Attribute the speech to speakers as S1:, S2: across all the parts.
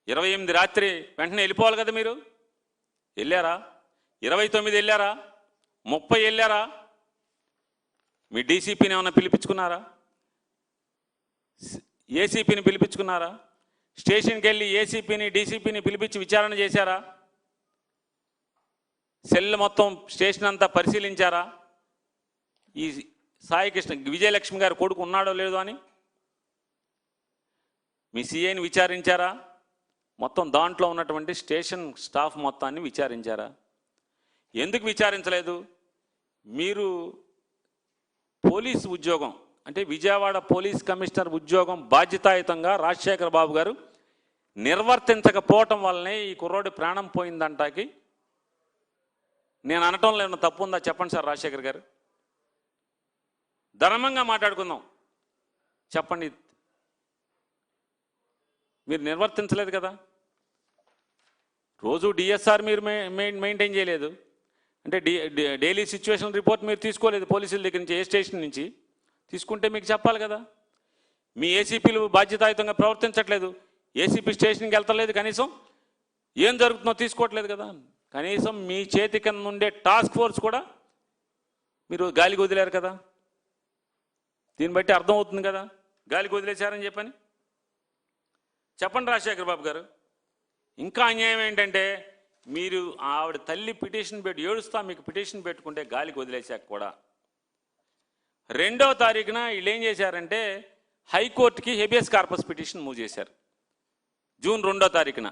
S1: 28 రాత్రి వెంటనే వెళ్ళిపోవాలి కదా మీరు. వెళ్ళారా? 29 వెళ్ళారా? 30 వెళ్ళారా? మీ డీసీపీని ఏమన్నా పిలిపించుకున్నారా? ఏసీపీని పిలిపించుకున్నారా? స్టేషన్కి వెళ్ళి ఏసీపీని డీసీపీని పిలిపించి విచారణ చేశారా? సెల్ మొత్తం స్టేషన్ అంతా పరిశీలించారా? ఈ సాయికృష్ణ విజయలక్ష్మి గారు కొడుకు ఉన్నాడో లేదో అని మీ సీఐని విచారించారా? మొత్తం దాంట్లో ఉన్నటువంటి స్టేషన్ స్టాఫ్ మొత్తాన్ని విచారించారా? ఎందుకు విచారించలేదు? మీరు పోలీసు ఉద్యోగం అంటే విజయవాడ పోలీస్ కమిషనర్ ఉద్యోగం బాధ్యతాయుతంగా రాజశేఖర బాబు గారు నిర్వర్తించకపోవటం వల్లనే ఈ కుర్రోడి ప్రాణం పోయిందంటాకి నేను అనటంలో ఏమన్నా తప్పు ఉందా చెప్పండి సార్. రాజశేఖర్ గారు ధర్మంగా మాట్లాడుకుందాం, చెప్పండి. మీరు నిర్వర్తించలేదు కదా. రోజు డిఎస్ఆర్ మీరు మెయింటైన్ చేయలేదు అంటే డైలీ సిచ్యువేషన్ రిపోర్ట్ మీరు తీసుకోలేదు పోలీసుల దగ్గర నుంచి, ఏ స్టేషన్ నుంచి తీసుకుంటే మీకు చెప్పాలి కదా. మీ ఏసీపీలు బాధ్యతాయుతంగా ప్రవర్తించట్లేదు, ఏసీపీ స్టేషన్కి వెళ్తలేదు, కనీసం ఏం జరుగుతుందో తీసుకోవట్లేదు కదా. కనీసం మీ చేతి కింద ఉండే టాస్క్ ఫోర్స్ కూడా మీరు గాలికి వదిలేరు కదా. దీన్ని బట్టి అర్థమవుతుంది కదా గాలికి వదిలేశారని చెప్పని. చెప్పండి రాజశేఖర్ బాబు గారు. ఇంకా అన్యాయం ఏంటంటే మీరు ఆవిడ తల్లి పిటిషన్ పెట్టి ఏడుస్తా మీకు పిటిషన్ పెట్టుకుంటే గాలికి వదిలేశాక కూడా 2వ తారీఖున వీళ్ళు ఏం చేశారంటే హైకోర్టుకి హెబియస్ కార్పస్ పిటిషన్ మూవ్ చేశారు. జూన్ 2వ తారీఖున.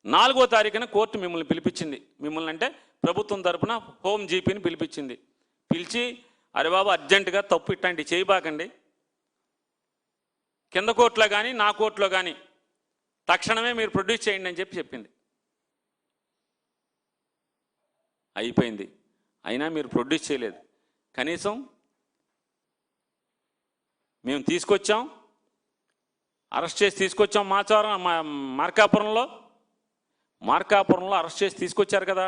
S1: 4వ తారీఖున కోర్టు మిమ్మల్ని పిలిపించింది. మిమ్మల్ని అంటే ప్రభుత్వం తరపున హోమ్ జీపీని పిలిపించింది. పిలిచి అరే బాబు అర్జెంటుగా తప్పు ఇట్లాంటివి చేయబాకండి, కింద కోర్టులో కానీ నా కోర్టులో కానీ తక్షణమే మీరు ప్రొడ్యూస్ చేయండి అని చెప్పింది. అయిపోయింది. అయినా మీరు ప్రొడ్యూస్ చేయలేదు. కనీసం మేము తీసుకొచ్చాం, అరెస్ట్ చేసి తీసుకొచ్చాం. మార్కాపురంలో అరెస్ట్ చేసి తీసుకొచ్చారు కదా.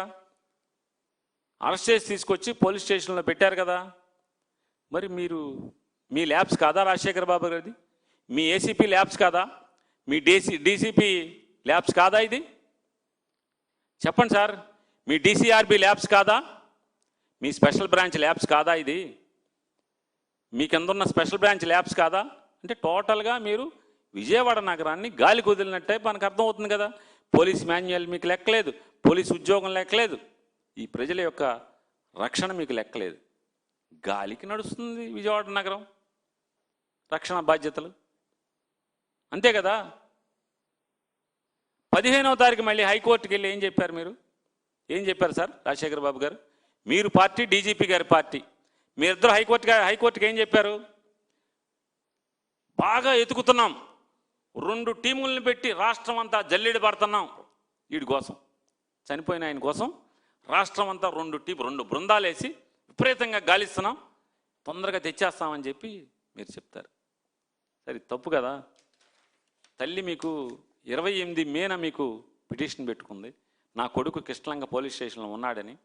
S1: అరెస్ట్ చేసి తీసుకొచ్చి పోలీస్ స్టేషన్లో పెట్టారు కదా. మరి మీరు మీ ల్యాబ్స్ కాదా రాజశేఖర బాబు గారిది? మీ ఏసీపీ ల్యాబ్స్ కాదా? మీ డీసీపీ ల్యాబ్స్ కాదా ఇది? చెప్పండి సార్. మీ డీసీఆర్బీ ల్యాబ్స్ కాదా? మీ స్పెషల్ బ్రాంచ్ ల్యాబ్స్ కాదా ఇది? మీ కింద ఉన్న స్పెషల్ బ్రాంచ్ ల్యాబ్స్ కాదా? అంటే టోటల్గా మీరు విజయవాడ నగరాన్ని గాలికి వదిలినట్టే మనకు అర్థమవుతుంది కదా. పోలీస్ మాన్యువల్ మీకు లెక్కలేదు, పోలీస్ ఉద్యోగం లెక్కలేదు, ఈ ప్రజల యొక్క రక్షణ మీకు లెక్కలేదు. గాలికి నడుస్తుంది విజయవాడ నగరం రక్షణ బాధ్యతలు, అంతే కదా. 15వ తారీఖు మళ్ళీ హైకోర్టుకి వెళ్ళి ఏం చెప్పారు మీరు? ఏం చెప్పారు సార్ రాజశేఖర బాబు గారు? మీరు పార్టీ, డీజీపీ గారి పార్టీ, మీరిద్దరు హైకోర్టుకి ఏం చెప్పారు? బాగా ఎతుకుతున్నాం, 2 టీములను పెట్టి రాష్ట్రం అంతా జల్లెడ పడుతున్నాం వీడి కోసం, చనిపోయిన ఆయన కోసం రాష్ట్రం అంతా 2 బృందాలు వేసి విపరీతంగా గాలిస్తున్నాం, తొందరగా తెచ్చేస్తామని చెప్పి మీరు చెప్తారు. సరే తప్పు కదా. తల్లి మీకు 28 మేన మీకు పిటిషన్ పెట్టుకుంది, నా కొడుకు కృష్ణలంక పోలీస్ స్టేషన్లో ఉన్నాడని.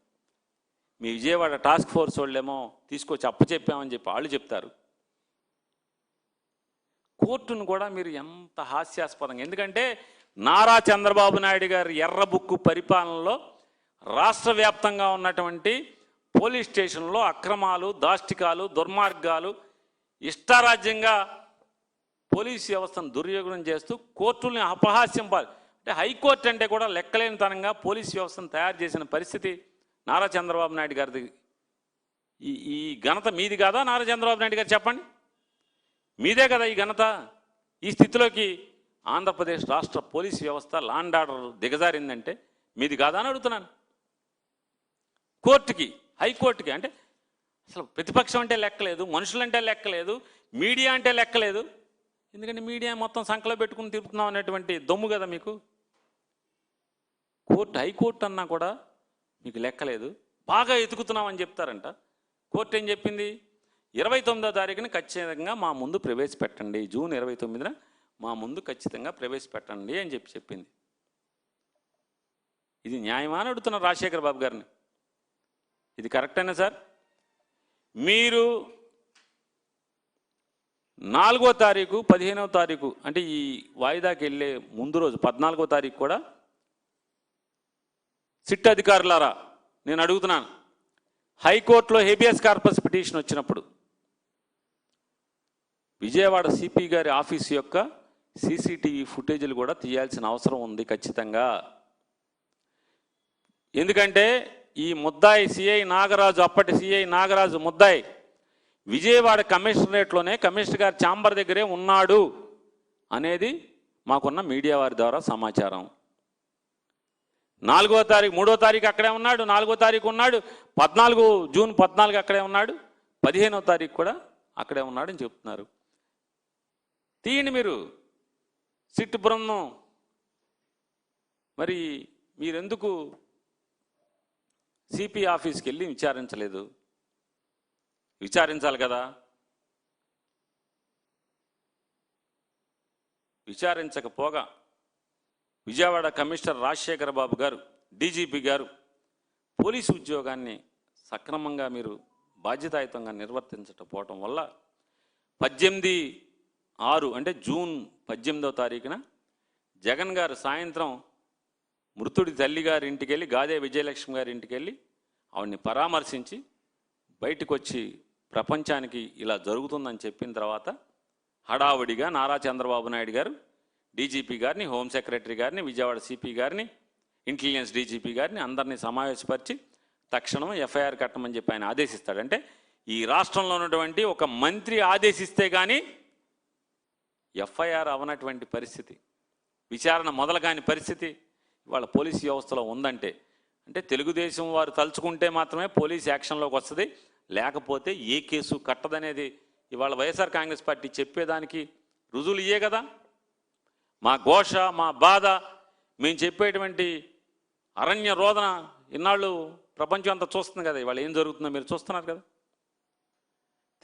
S1: మీ విజయవాడ టాస్క్ ఫోర్స్ వాళ్ళేమో తీసుకొచ్చి అప్పచెప్పామని చెప్పి వాళ్ళు చెప్తారు. కోర్టును కూడా మీరు ఎంత హాస్యాస్పదంగా, ఎందుకంటే నారా చంద్రబాబు నాయుడు గారి ఎర్రబుక్కు పరిపాలనలో రాష్ట్ర వ్యాప్తంగా ఉన్నటువంటి పోలీస్ స్టేషన్లో అక్రమాలు, దాష్టికాలు, దుర్మార్గాలు, ఇష్టారాజ్యంగా పోలీస్ వ్యవస్థను దుర్యోగం చేస్తూ కోర్టుల్ని అపహాస్యం అంటే హైకోర్టు అంటే కూడా లెక్కలేనితనంగా పోలీస్ వ్యవస్థను తయారు చేసిన పరిస్థితి నారా చంద్రబాబు నాయుడు గారిది. ఈ ఘనత మీది కాదా నారా చంద్రబాబు నాయుడు గారు? చెప్పండి, మీదే కదా ఈ ఘనత. ఈ స్థితిలోకి ఆంధ్రప్రదేశ్ రాష్ట్ర పోలీస్ వ్యవస్థ లాండ్ ఆర్డర్ దిగజారిందంటే మీది కాదా అని అడుగుతున్నాను. కోర్టుకి, హైకోర్టుకి అంటే అసలు ప్రతిపక్షం అంటే లెక్కలేదు, మనుషులంటే లెక్కలేదు, మీడియా అంటే లెక్కలేదు. ఎందుకంటే మీడియా మొత్తం సంకలో పెట్టుకుని తిరుగుతున్నాం అనేటువంటి దమ్ము కదా మీకు. హైకోర్టు అన్నా కూడా మీకు లెక్కలేదు, బాగా ఎతుకుతున్నామని చెప్తారంట. కోర్టు ఏం చెప్పింది? 29వ తారీఖున ఖచ్చితంగా మా ముందు ప్రవేశపెట్టండి, జూన్ 29న మా ముందు ఖచ్చితంగా ప్రవేశపెట్టండి అని చెప్పింది. ఇది న్యాయమా అని అడుగుతున్నారు రాజశేఖర బాబు గారిని. ఇది కరెక్టేనా సార్? మీరు 4వ తారీఖు 15వ తారీఖు అంటే ఈ వాయిదాకి వెళ్ళే ముందు రోజు 14వ తారీఖు కూడా సిట్ అధికారులారా నేను అడుగుతున్నాను, హైకోర్టులో హేబియస్ కార్పస్ పిటిషన్ వచ్చినప్పుడు విజయవాడ సిపి గారి ఆఫీసు యొక్క సీసీటీవీ ఫుటేజీలు కూడా తీయాల్సిన అవసరం ఉంది ఖచ్చితంగా. ఎందుకంటే ఈ ముద్దాయి సిఐ నాగరాజు, అప్పటి సిఐ నాగరాజు ముద్దాయి విజయవాడ కమిషనరేట్లోనే కమిషనర్ గారి ఛాంబర్ దగ్గరే ఉన్నాడు అనేది మాకున్న మీడియా వారి ద్వారా సమాచారం. 4వ తారీఖు 3వ తారీఖు అక్కడే ఉన్నాడు, 4వ తారీఖు ఉన్నాడు, జూన్ 14 అక్కడే ఉన్నాడు, 15వ తారీఖు కూడా అక్కడే ఉన్నాడని చెప్తున్నారు. తీయండి మీరు సిట్ బృందం. మరి మీరెందుకు సిపి ఆఫీస్కి వెళ్ళి విచారించలేదు? విచారించాలి కదా. విచారించకపోగా విజయవాడ కమిషనర్ రాజశేఖర బాబు గారు, డీజీపీ గారు పోలీసు ఉద్యోగాన్ని సక్రమంగా మీరు బాధ్యతాయుతంగా నిర్వర్తించకపోవటం వల్ల 18/6 అంటే జూన్ 18వ తారీఖున జగన్ గారు సాయంత్రం మృతుడి తల్లి గారి ఇంటికి వెళ్ళి, గాదే విజయలక్ష్మి గారి ఇంటికి వెళ్ళి ఆవిడ్ని పరామర్శించి బయటకు వచ్చి ప్రపంచానికి ఇలా జరుగుతుందని చెప్పిన తర్వాత హడావుడిగా నారా చంద్రబాబు నాయుడు గారు డీజీపీ గారిని, హోమ్ సెక్రటరీ గారిని, విజయవాడ సిపి గారిని, ఇంటెలిజెన్స్ డీజీపీ గారిని అందరినీ సమావేశపరిచి తక్షణం ఎఫ్ఐఆర్ కట్టమని చెప్పి ఆయన ఆదేశిస్తాడు. అంటే ఈ రాష్ట్రంలో ఉన్నటువంటి ఒక మంత్రి ఆదేశిస్తే కానీ ఎఫ్ఐఆర్ అవనటువంటి పరిస్థితి, విచారణ మొదలు కాని పరిస్థితి ఇవాళ పోలీసు వ్యవస్థలో ఉందంటే, అంటే తెలుగుదేశం వారు తలుచుకుంటే మాత్రమే పోలీస్ యాక్షన్లోకి వస్తుంది, లేకపోతే ఏ కేసు కట్టదనేది ఇవాళ వైఎస్ఆర్ కాంగ్రెస్ పార్టీ చెప్పేదానికి రుజువులు ఇయ్యే కదా. మా ఘోష, మా బాధ, మేము చెప్పేటువంటి అరణ్య రోదన ఇన్నాళ్ళు ప్రపంచం అంతా చూస్తుంది కదా. ఇవాళ ఏం జరుగుతుందో మీరు చూస్తున్నారు కదా.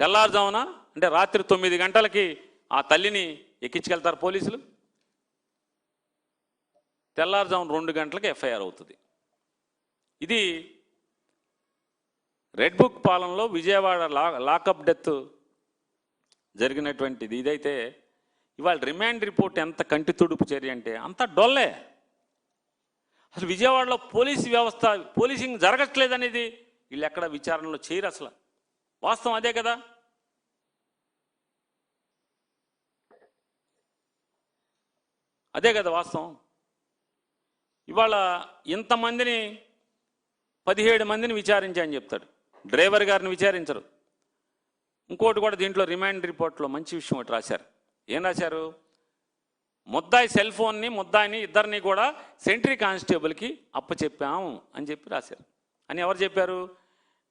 S1: తెల్లారుజామున అంటే రాత్రి 9 గంటలకి ఆ తల్లిని ఎక్కించుకెళ్తారు పోలీసులు, తెల్లారుజామున 2 గంటలకు ఎఫ్ఐఆర్ అవుతుంది. ఇది రెడ్ బుక్ పాలనలో విజయవాడ లాకప్ డెత్ జరిగినటువంటిది. ఇదైతే ఇవాళ రిమాండ్ రిపోర్ట్ ఎంత కంటి తుడుపు చర్య అంటే అంత డొల్లే. అసలు విజయవాడలో పోలీసు వ్యవస్థ, పోలీసింగ్ జరగట్లేదనేది వీళ్ళు ఎక్కడ విచారణలో చేయరు. అసలు వాస్తవం అదే కదా. అదే కదా వాస్తవం. ఇవాళ ఇంతమందిని 17 మందిని విచారించాయని చెప్తాడు, డ్రైవర్ గారిని విచారించరు. ఇంకోటి కూడా దీంట్లో రిమాండ్ రిపోర్ట్లో మంచి విషయం ఒకటి రాశారు. ఏం రాశారు? ముద్దాయి సెల్ ఫోన్ని, ముద్దాయిని ఇద్దరిని కూడా సెంట్రీ కానిస్టేబుల్కి అప్పచెప్పాము అని చెప్పి రాశారు. అని ఎవరు చెప్పారు?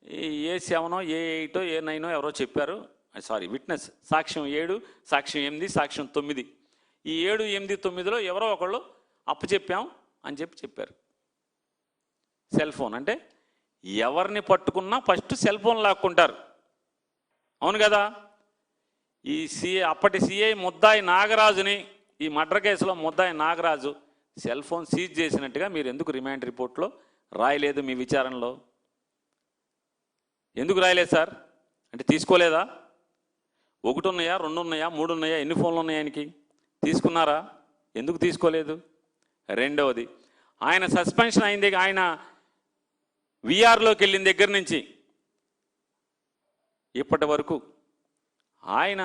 S1: A7, A8, A9 ఎవరో చెప్పారు. సారీ, విట్నెస్ సాక్ష్యం 7, సాక్ష్యం 8, సాక్ష్యం 9. ఈ 7, 8, 9లో ఎవరో ఒకళ్ళు అప్పచెప్పాం అని చెప్పారు. సెల్ ఫోన్ అంటే ఎవరిని పట్టుకున్నా ఫస్ట్ సెల్ ఫోన్ లాక్కుంటారు, అవును కదా. ఈ అప్పటి సిఐ ముద్దాయి నాగరాజుని, ఈ మర్డర్ కేసులో ముద్దాయి నాగరాజు సెల్ ఫోన్ సీజ్ చేసినట్టుగా మీరు ఎందుకు రిమాండ్ రిపోర్ట్లో రాయలేదు? మీ విచారణలో ఎందుకు రాయలేదు సార్? అంటే తీసుకోలేదా? 1 ఉన్నాయా, 2 ఉన్నాయా, 3 ఉన్నాయా, ఎన్ని ఫోన్లు ఉన్నాయి ఆయనకి? తీసుకున్నారా? ఎందుకు తీసుకోలేదు? రెండవది, ఆయన సస్పెన్షన్ అయింది, ఆయన విఆర్లోకి వెళ్ళిన దగ్గర నుంచి ఇప్పటి వరకు ఆయన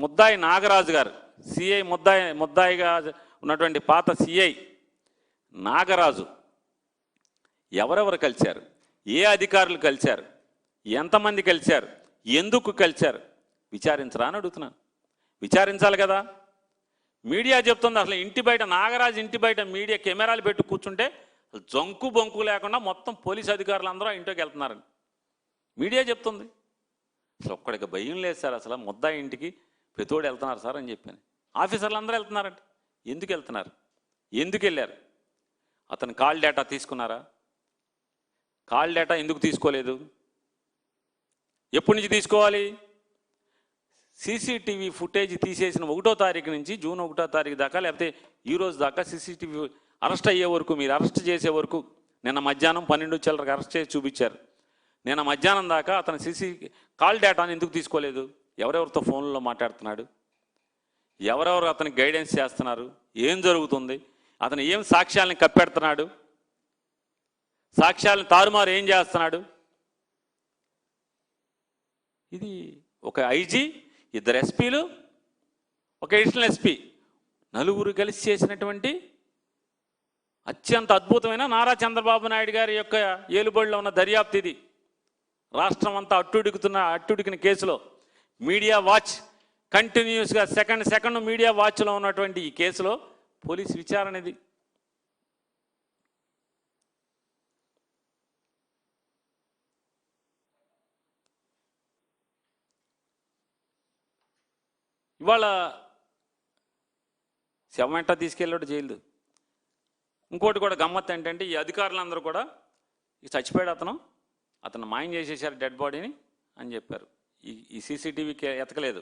S1: ముద్దాయి నాగరాజు గారు, సిఐ ముద్దాయిగా ఉన్నటువంటి పాత సిఐ నాగరాజు ఎవరెవరు కలిశారు, ఏ అధికారులు కలిశారు, ఎంతమంది కలిశారు, ఎందుకు కలిశారు విచారించరా అని అడుగుతున్నాను. విచారించాలి కదా. మీడియా చెప్తుంది అసలు ఇంటి బయట, నాగరాజు ఇంటి బయట మీడియా కెమెరాలు పెట్టి కూర్చుంటే జంకు బొంకు లేకుండా మొత్తం పోలీసు అధికారులు అందరూ ఆ ఇంట్లోకి వెళ్తున్నారని మీడియా చెప్తుంది. అసలు ఒక్కడికి భయం లేదు సార్, అసలు ముద్దాయి ఇంటికి ప్రతోడు వెళ్తున్నారు సార్ అని చెప్పాను. ఆఫీసర్లు అందరూ వెళ్తున్నారంట. ఎందుకు వెళ్తున్నారు? ఎందుకు వెళ్ళారు? అతను కాల్ డేటా తీసుకున్నారా? కాల్ డేటా ఎందుకు తీసుకోలేదు? ఎప్పటి నుంచి తీసుకోవాలి? సీసీటీవీ ఫుటేజ్ తీసేసిన 1వ తారీఖు నుంచి జూన్ 1వ తారీఖు దాకా, లేకపోతే ఈ రోజు దాకా సీసీటీవీ అరెస్ట్ అయ్యే వరకు, మీరు అరెస్ట్ చేసే వరకు, నిన్న మధ్యాహ్నం 12 చిల్లరకు అరెస్ట్ చేసి చూపించారు. నిన్న మధ్యాహ్నం దాకా అతను కాల్ డేటాను ఎందుకు తీసుకోలేదు? ఎవరెవరితో ఫోన్లో మాట్లాడుతున్నాడు, ఎవరెవరు అతనికి గైడెన్స్ చేస్తున్నారు, ఏం జరుగుతుంది, అతను ఏం సాక్ష్యాలను కప్పెడుతున్నాడు, సాక్ష్యాలను తారుమారు ఏం చేస్తున్నాడు. ఇది ఒక ఐజీ, ఇద్దరు ఎస్పీలు, ఒక అడిషనల్ ఎస్పీ, నలుగురు కలిసి చేసినటువంటి అత్యంత అద్భుతమైన నారా చంద్రబాబు నాయుడు గారి యొక్క ఏలుబడిలో ఉన్న దర్యాప్తు ఇది. రాష్ట్రం అంతా అట్టుడికిన కేసులో మీడియా వాచ్ కంటిన్యూస్గా సెకండ్ మీడియా వాచ్లో ఉన్నటువంటి ఈ కేసులో పోలీసు విచారణ ఇది. ఇవాళ శవం వెంట తీసుకెళ్ళాడు జైలు. ఇంకోటి కూడా గమ్మత్ ఏంటంటే ఈ అధికారులందరూ కూడా చచ్చిపోయాడు అతను మాయం చేసేసారు డెడ్ బాడీని అని చెప్పారు. ఈ సీసీటీవీకి ఎతకలేదు.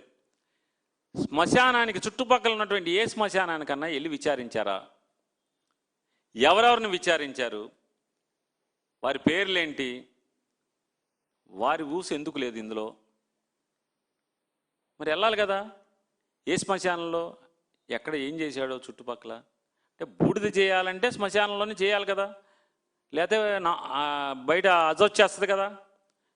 S1: శ్మశానానికి చుట్టుపక్కల ఉన్నటువంటి ఏ శ్మశానానికన్నా వెళ్ళి విచారించారా? ఎవరెవరిని విచారించారు? వారి పేర్లేంటి? వారి ఊసు ఎందుకు లేదు ఇందులో? మరి వెళ్ళాలి కదా. ఏ శ్మశానంలో ఎక్కడ ఏం చేశాడో చుట్టుపక్కల అంటే బూడిద చేయాలంటే శ్మశానంలోనే చేయాలి కదా, లేకపోతే బయట అజొచ్చేస్తుంది కదా.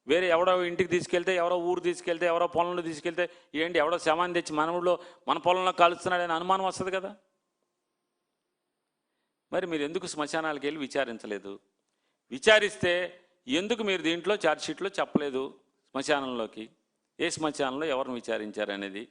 S1: వేరే ఎవడో ఇంటికి తీసుకెళ్తే, ఎవరో ఊరు తీసుకెళ్తే, ఎవరో పొలంలో తీసుకెళ్తే ఏంటి ఎవడో శవాన్ని తెచ్చి మన ఊళ్ళో మన పొలంలో కాలుస్తున్నాడని అనుమానం వస్తుంది కదా. మరి మీరు ఎందుకు శ్మశానాలకు వెళ్ళి విచారించలేదు? విచారిస్తే ఎందుకు మీరు దీంట్లో ఛార్జ్షీట్లో చెప్పలేదు శ్మశానంలోకి ఏ శ్మశానంలో ఎవరిని విచారించారనేది?